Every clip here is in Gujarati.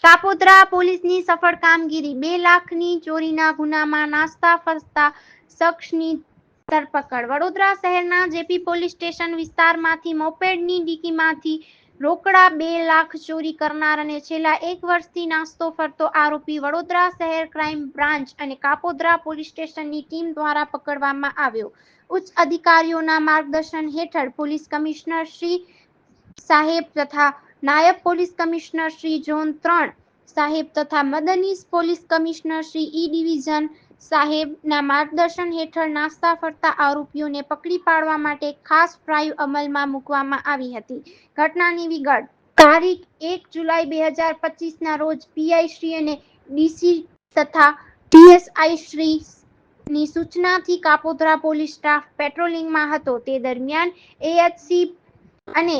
કાપોદ્રા પોલીસની સફળ કામગીરી 2 લાખની ચોરીના ગુનામાં નાસ્તા ફરતા શખ્સની ધરપકડ. વડોદરા શહેરના જેપી પોલીસ સ્ટેશન વિસ્તારમાંથી મોપેડની ડિક્કીમાંથી રોકડા 2 લાખ ચોરી કરનાર અને છેલ્લા 1 વર્ષથી નાસ્તો ફરતો આરોપી વડોદરા શહેર ક્રાઇમ બ્રાન્ચ અને કાપોદ્રા પોલીસ સ્ટેશનની ટીમ દ્વારા પકડવામાં આવ્યો. ઉચ્ચ અધિકારીઓના માર્ગદર્શન હેઠળ પોલીસ કમિશનર શ્રી સાહેબ તથા નાયબ પોલીસ કમિશનર શ્રી ઝોન 3 સાહેબ તથા મદનીશ police commissioner Shri E division સાહેબના માર્ગદર્શન હેઠળ નાસ્તા ફરતા આરોપીઓને પકડી પાડવા માટે ખાસ ડ્રાઈવ અમલમાં મૂકવામાં આવી હતી. ઘટનાની વિગત તારીખ 1 જુલાઈ 2025ના રોજ પીઆઈ શ્રી અને ડીસી તથા ડીએસઆઈ શ્રી ની સૂચનાથી કાપોદ્રા પોલીસ સ્ટાફ પેટ્રોલિંગમાં હતો. તે દરમિયાન એએચસી અને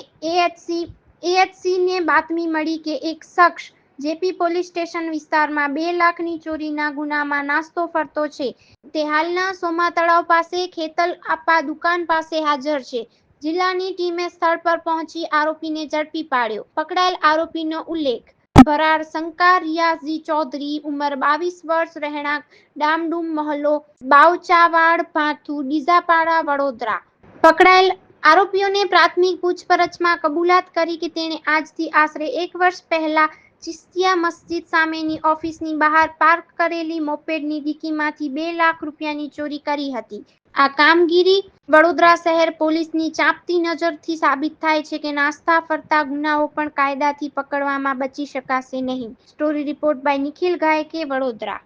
એએચસી ને બાતમી મળી કે એક શખ્સ જેપી પોલીસ સ્ટેશન વિસ્તારમાં 2 લાખની ચોરીના ગુનામાં નાસ્તો ફરતો છે. તે હાલના સોમા તળાવ પાસે ખેતલ આપા દુકાન પાસે હાજર છે. જિલ્લાની ટીમે સ્થળ પર પહોંચી આરોપીને ઝડપી પાડ્યો. પકડાયેલ આરોપીનો ઉલ્લેખ ભરાર શંકા રિયાઝી ચૌધરી, ઉંમર 22 વર્ષ, રહેણાંક ડામડુમ મહોલ્લો બાવચાવાડ, ભાથુ, ડીઝાપાડા, વડોદરા. પકડાયેલ આરોપીઓને પ્રાથમિક પૂછપરછમાં કબૂલાત કરી કે તેણે આજથી આશરે 1 વર્ષ પહેલા ચિશ્તિયા મસ્જિદ સામેની ઓફિસની બહાર પાર્ક કરેલી મોપેડની ડિક્કીમાંથી 2 લાખ રૂપિયાની ચોરી કરી હતી. આ કામગીરી વડોદરા શહેર પોલીસની ચાંપતી નજરથી સાબિત થાય છે કે નાસ્તા ફરતા ગુનાઓ પણ કાયદાથી પકડવામાં બચી શકાશે નહીં. Story report by Nikhil ગાયકે, Vadodara.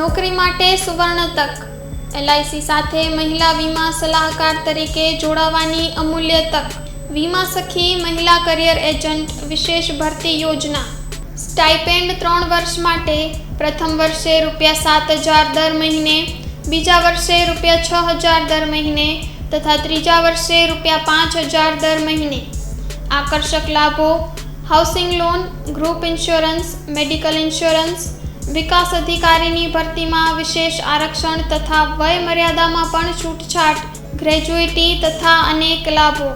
નોકરી માટે સુવર્ણ તક. એલઆઈસી સાથે મહિલા વીમા સલાહકાર તરીકે જોડાવાની અમૂલ્ય તક. વીમા સખી મહિલા કરિયર એજન્ટ વિશેષ ભરતી યોજના. સ્ટાઇપેન્ડ 3 વર્ષ માટે. પ્રથમ વર્ષે ₹7,000 દર મહિને, બીજા વર્ષે ₹6,000 દર મહિને તથા ત્રીજા વર્ષે ₹5,000 દર મહિને. આકર્ષક લાભો: housing loan, group insurance, medical insurance. વિકાસ અધિકારીની ભરતીમાં વિશેષ આરક્ષણ તથા વય મર્યાદામાં પણ છૂટછાટ, ગ્રેજ્યુઇટી તથા અનેક લાભો.